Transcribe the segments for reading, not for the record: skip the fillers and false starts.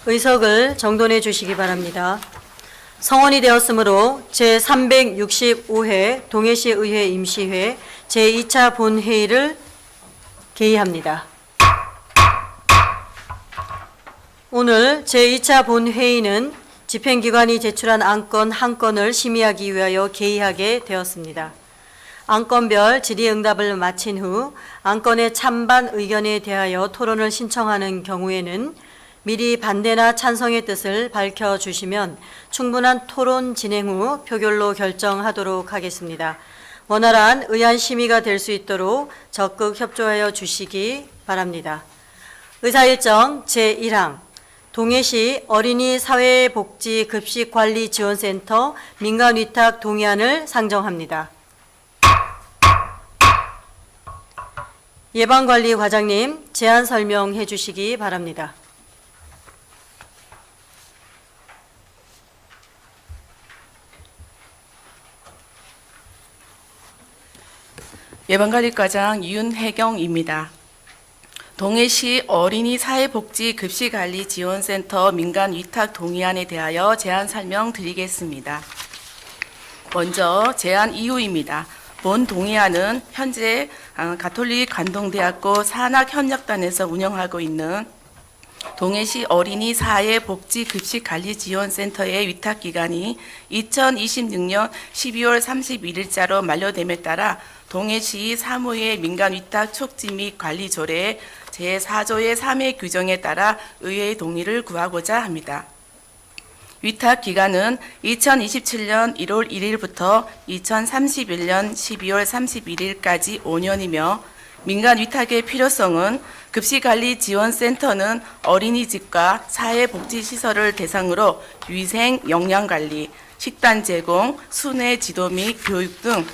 의석을 정돈해 주시기 바랍니다. 성원이 되었으므로 제365회 동해시의회 임시회 제2차 본회의를 개의합니다. 오늘 제2차 본회의는 집행기관이 제출한 안건 한 건을 심의하기 위하여 개의하게 되었습니다. 안건별 질의응답을 마친 후 안건의 찬반 의견에 대하여 토론을 신청하는 경우에는 미리 반대나 찬성의 뜻을 밝혀주시면 충분한 토론 진행 후 표결로 결정하도록 하겠습니다. 원활한 의안 심의가 될 수 있도록 적극 협조하여 주시기 바랍니다. 의사일정 제1항 동해시 어린이 사회복지급식관리지원센터 민간위탁 동의안을 상정합니다. 예방관리과장님, 제안 설명해 주시기 바랍니다. 예방관리과장 윤혜경입니다. 동해시 어린이 사회복지급식관리지원센터 민간위탁 동의안에 대하여 제안 설명드리겠습니다. 먼저 제안 이유입니다. 본 동의안은 현재 가톨릭 관동대학교 산학협력단에서 운영하고 있는 동해시 어린이 사회복지급식관리지원센터의 위탁기간이 2026년 12월 31일자로 만료됨에 따라 동해시 사무의 민간위탁 촉지 및 관리 조례 제4조의 3의 규정에 따라 의회의 동의를 구하고자 합니다. 위탁 기간은 2027년 1월 1일부터 2031년 12월 31일까지 5년이며 민간 위탁의 필요성은 급식관리지원센터는 어린이집과 사회복지시설을 대상으로 위생, 영양관리, 식단 제공, 순회 지도 및 교육 등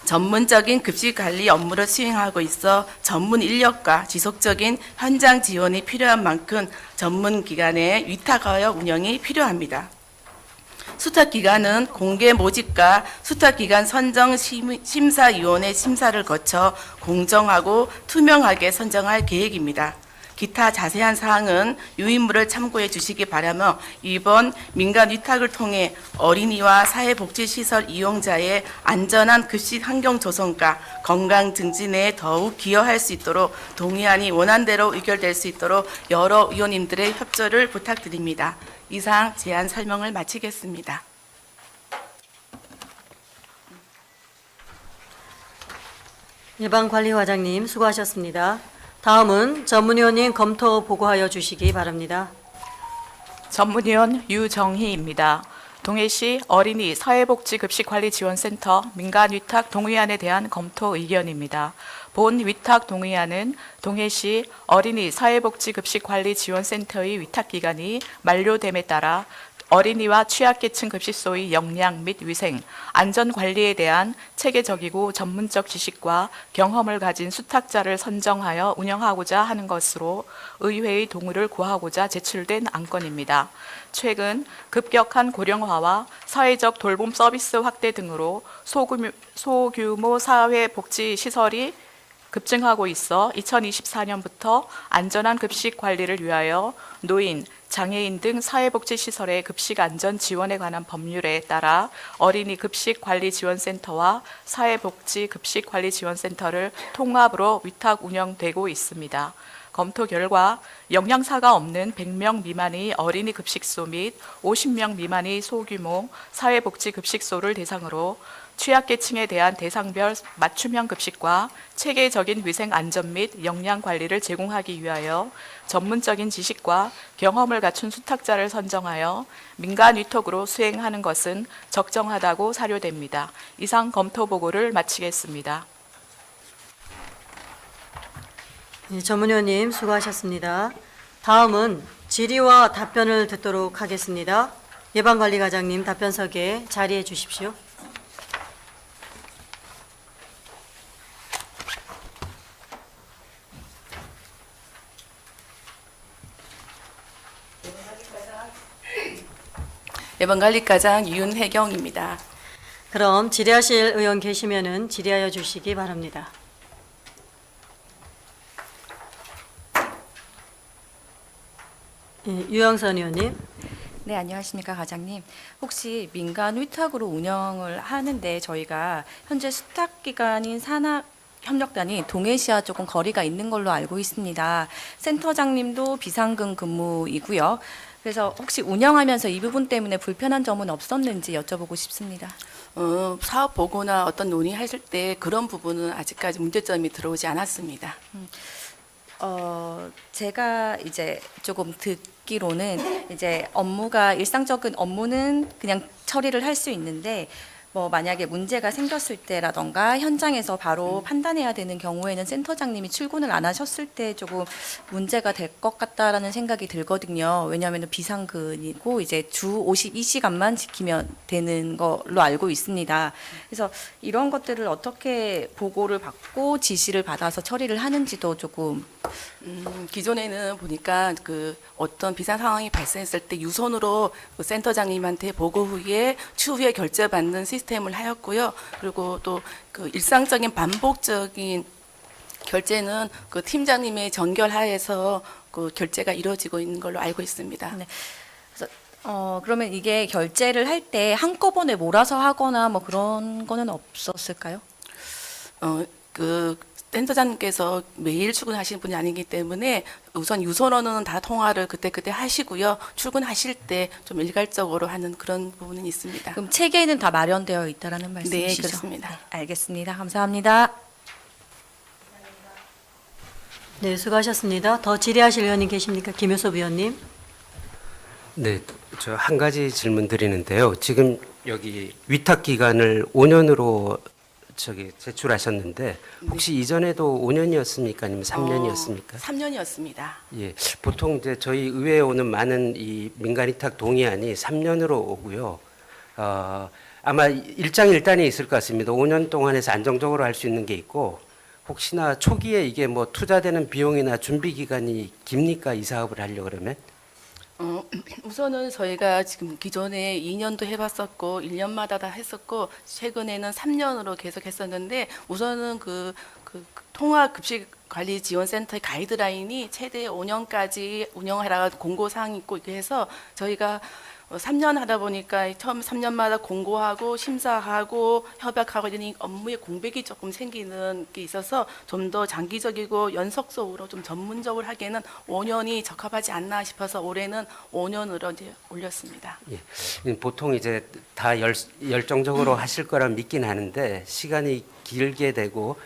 전문적인 급식관리 업무를 수행하고 있어 전문 인력과 지속적인 현장 지원이 필요한 만큼 전문기관의 위탁하여 운영이 필요합니다. 수탁기관은 공개 모집과 수탁기관 선정 심사위원회 심사를 거쳐 공정하고 투명하게 선정할 계획입니다. 기타 자세한 사항은 유인물을 참고해 주시기 바라며 이번 민간 위탁을 통해 어린이와 사회복지시설 이용자의 안전한 급식 환경 조성과 건강 증진에 더욱 기여할 수 있도록 동의안이 원안대로 의결될 수 있도록 여러 의원님들의 협조를 부탁드립니다. 이상 제안 설명을 마치겠습니다. 예방관리과장님 수고하셨습니다. 다음은 전문위원님 검토 보고하여 주시기 바랍니다. 전문위원 유정희입니다. 동해시 어린이 사회복지급식관리지원센터 민간위탁 동의안에 대한 검토 의견입니다. 본 위탁 동의안은 동해시 어린이 사회복지급식관리지원센터의 위탁기간이 만료됨에 따라 어린이와 취약계층 급식소의 역량 및 위생, 안전관리에 대한 체계적이고 전문적 지식과 경험을 가진 수탁자를 선정하여 운영하고자 하는 것으로 의회의 동의를 구하고자 제출된 안건입니다. 최근 급격한 고령화와 사회적 돌봄 서비스 확대 등으로 소규모 사회복지시설이 급증하고 있어 2024년부터 안전한 급식 관리를 위하여 노인, 장애인 등 사회복지시설의 급식 안전 지원에 관한 법률에 따라 어린이 급식관리지원센터와 사회복지급식관리지원센터를 통합으로 위탁 운영되고 있습니다. 검토 결과 영양사가 없는 100명 미만의 어린이 급식소 및 50명 미만의 소규모 사회복지급식소를 대상으로 취약계층에 대한 대상별 맞춤형 급식과 체계적인 위생 안전 및 영양 관리를 제공하기 위하여 전문적인 지식과 경험을 갖춘 수탁자를 선정하여 민간 위탁으로 수행하는 것은 적정하다고 사료됩니다. 이상 검토 보고를 마치겠습니다. 네, 전문위원님 수고하셨습니다. 다음은 질의와 답변을 듣도록 하겠습니다. 예방관리과장님 답변석에 자리해 주십시오. 예방관리과장 윤혜경입니다. 그럼 질의하실 의원 계시면은 질의하여 주시기 바랍니다. 예, 유영선 의원님. 네, 안녕하십니까, 과장님. 혹시 민간 위탁으로 운영을 하는데 저희가 현재 수탁 기관인 산학협력단이 동해시와 조금 거리가 있는 걸로 알고 있습니다. 센터장님도 비상근 근무이고요. 그래서 혹시 운영하면서 이 부분 때문에 불편한 점은 없었는지 여쭤보고 싶습니다. 사업 보고나 어떤 논의하실 때 그런 부분은 아직까지 문제점이 들어오지 않았습니다. 제가 이제 조금 듣기로는 이제 일상적인 업무는 그냥 처리를 할 수 있는데 뭐 만약에 문제가 생겼을 때라던가 현장에서 바로 판단해야 되는 경우에는 센터장님이 출근을 안 하셨을 때 조금 문제가 될 것 같다라는 생각이 들거든요. 왜냐하면 비상근이고 이제 주 52시간만 지키면 되는 걸로 알고 있습니다. 그래서 이런 것들을 어떻게 보고를 받고 지시를 받아서 처리를 하는지도 조금 기존에는 보니까 그 어떤 비상 상황이 발생했을 때 유선으로 그 센터장님한테 보고 후에 추후에 결제받는 시스템을 하였고요. 그리고 또 그 일상적인 반복적인 결제는 그 팀장님의 전결하에서 그 결제가 이루어지고 있는 걸로 알고 있습니다. 네. 그러면 이게 결제를 할 때 한꺼번에 몰아서 하거나 뭐 그런 거는 없었을까요? 그 센터장님께서 매일 출근하시는 분이 아니기 때문에 우선 유선으로는 다 통화를 그때그때 하시고요. 출근하실 때 좀 일괄적으로 하는 그런 부분은 있습니다. 그럼 체계는 다 마련되어 있다라는 말씀이시죠? 네, 그렇습니다. 네, 알겠습니다. 감사합니다. 네, 수고하셨습니다. 더 질의하실 의원님 계십니까? 김효섭 의원님. 네, 저 한 가지 질문 드리는데요. 지금 여기 위탁 기간을 5년으로 제출하셨는데 혹시 이전에도 5년이었습니까? 아니면 3년이었습니까? 3년이었습니다. 예, 보통 이제 저희 의회에 오는 많은 이 민간 위탁 동의안이 3년으로 오고요. 아마 일장일단이 있을 것 같습니다. 5년 동안에서 안정적으로 할 수 있는 게 있고 혹시나 초기에 이게 뭐 투자되는 비용이나 준비 기간이 깁니까? 이 사업을 하려고 그러면? 우선은 저희가 지금 기존에 2년도 해봤었고 1년마다 다 했었고 최근에는 3년으로 계속 했었는데 우선은 그 통합급식관리지원센터의 가이드라인이 최대 5년까지 운영하라 공고 사항이 있고 이렇게 해서 저희가 3년 하다 보니까 처음 3년마다 공고하고 심사하고 협약하고 이러니 업무에 공백이 조금 생기는 게 있어서 좀 더 장기적이고 연속적으로 좀 전문적으로 하기에는 5년이 적합하지 않나 싶어서 올해는 5년으로 이제 올렸습니다. 예, 보통 이제 다 열정적으로 하실 거라 믿긴 하는데 시간이 길게 되고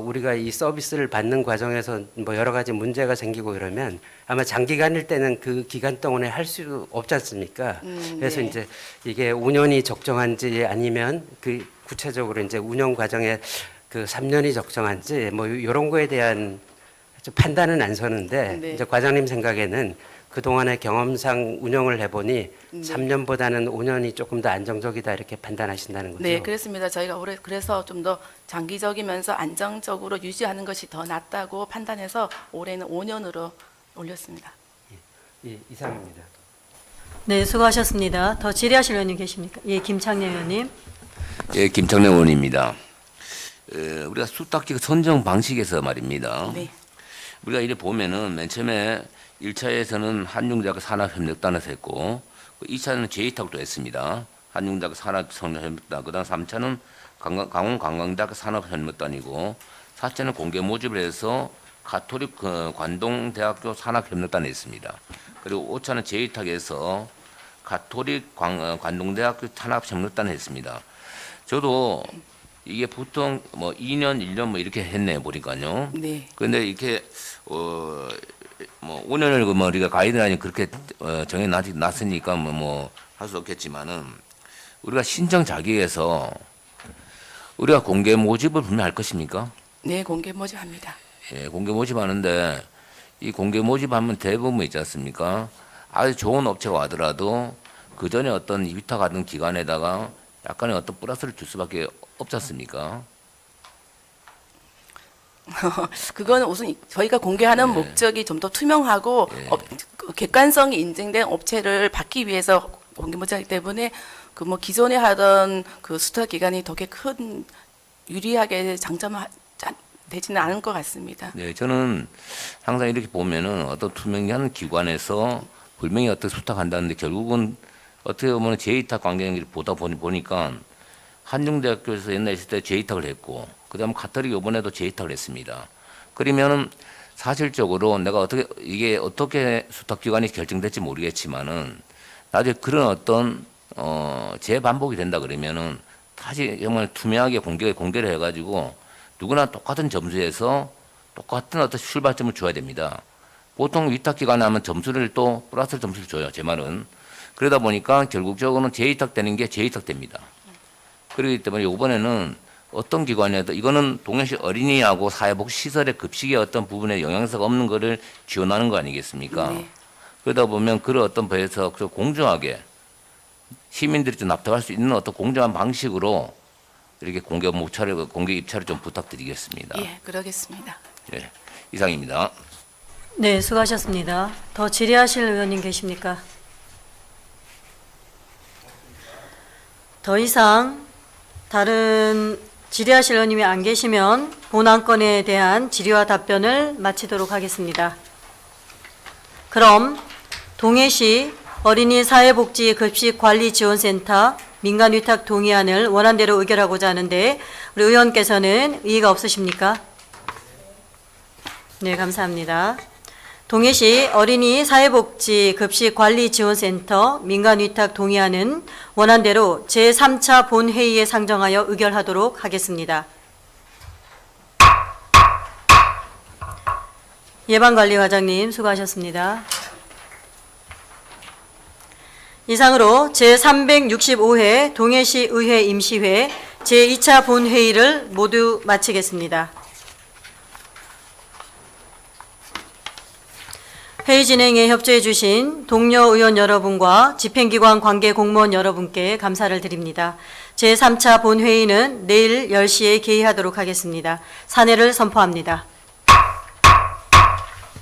우리가 이 서비스를 받는 과정에서 뭐 여러 가지 문제가 생기고 이러면 아마 장기간일 때는 그 기간 동안에 할 수 없지 않습니까? 그래서 네. 이제 이게 5년이 적정한지 아니면 그 구체적으로 이제 운영 과정에 그 3년이 적정한지 뭐 이런 거에 대한 좀 판단은 안 서는데 네. 이제 과장님 생각에는 그동안의 경험상 운영을 해보니 3년보다는 5년이 조금 더 안정적이다 이렇게 판단하신다는 거죠? 네, 그렇습니다. 저희가 올해 그래서 좀 더 장기적이면서 안정적으로 유지하는 것이 더 낫다고 판단해서 올해는 5년으로 올렸습니다. 예, 이상입니다. 네, 수고하셨습니다. 더 질의하실 의원님 계십니까? 예, 김창래 의원님. 예, 김창래 의원입니다. 우리가 수탁기 선정 방식에서 말입니다. 네. 우리가 이래 보면은 맨 처음에 1차에서는 한중대학교 산업협력단에서 했고 2차는 재위탁도 했습니다. 한중대학교 산업협력단, 그다음 3차는 강원관광대학교 산업협력단이고 4차는 공개 모집을 해서 가톨릭 관동대학교 산업협력단에 있습니다. 그리고 5차는 재위탁에서 가톨릭 관동대학교 산업협력단에 했습니다. 저도 이게 보통 뭐 2년, 1년 뭐 이렇게 했네요, 보니까요. 네. 그런데 이렇게 뭐 5년을 뭐 우리가 가이드라인이 그렇게 정해 놨으니까 뭐 할 수 없겠지만은 우리가 신청 자격에서 우리가 공개 모집을 분명히 할 것입니까? 네, 공개 모집합니다. 예, 공개 모집하는데 이 공개 모집하면 대부분 있지 않습니까? 아주 좋은 업체가 와더라도 그 전에 어떤 위탁 같은 기관에다가 약간의 어떤 플러스를 줄 수밖에 없지 않습니까? 그거는 우선 저희가 공개하는 네. 목적이 좀 더 투명하고 그 객관성이 인증된 업체를 받기 위해서 공개 모집하기 때문에 그 뭐 기존에 하던 그 수탁 기간이 더 큰 유리하게 되지는 않을 것 같습니다. 네, 저는 항상 이렇게 보면은 어떤 투명한 기관에서 분명히 어떻게 수탁한다는데 결국은 어떻게 보면 재위탁 관계를 보다 보니까 한중대학교에서 옛날에 있을 때 재위탁을 했고 그다음 카톨릭 이번에도 재위탁을 했습니다. 그러면은 사실적으로 내가 이게 어떻게 수탁기관이 결정될지 모르겠지만은 나중에 그런 어떤 재반복이 된다 그러면은 다시 정말 투명하게 공개를 해가지고 누구나 똑같은 점수에서 똑같은 어떤 출발점을 줘야 됩니다. 보통 위탁기관 하면 점수를 또 플러스 점수를 줘요. 제 말은. 그러다 보니까 결국적으로는 재위탁되는 게 재위탁됩니다. 그렇기 때문에 이번에는 어떤 기관이라도 이거는 동해시 어린이하고 사회복지시설의 급식의 어떤 부분에 영향사가 없는 거를 지원하는 거 아니겠습니까? 네. 그러다 보면 그런 어떤 배에서 공정하게 시민들이 좀 납득할 수 있는 어떤 공정한 방식으로 이렇게 공개 입찰을 좀 부탁드리겠습니다. 예, 그러겠습니다. 예, 이상입니다. 네, 수고하셨습니다. 더 질의하실 의원님 계십니까? 더 이상 다른 질의하실 의원님이 안 계시면 본 안건에 대한 질의와 답변을 마치도록 하겠습니다. 그럼 동해시 어린이 사회복지 급식 관리 지원센터 민간 위탁 동의안을 원안대로 의결하고자 하는데 우리 의원께서는 이의가 없으십니까? 네, 감사합니다. 동해시 어린이 사회복지 급식 관리 지원센터 민간 위탁 동의안은 원안대로 제3차 본회의에 상정하여 의결하도록 하겠습니다. 예방관리과장님 수고하셨습니다. 이상으로 제365회 동해시 의회 임시회 제2차 본회의를 모두 마치겠습니다. 회의 진행에 협조해 주신 동료 의원 여러분과 집행기관 관계 공무원 여러분께 감사를 드립니다. 제3차 본회의는 내일 10시에 개의하도록 하겠습니다. 사내를 선포합니다.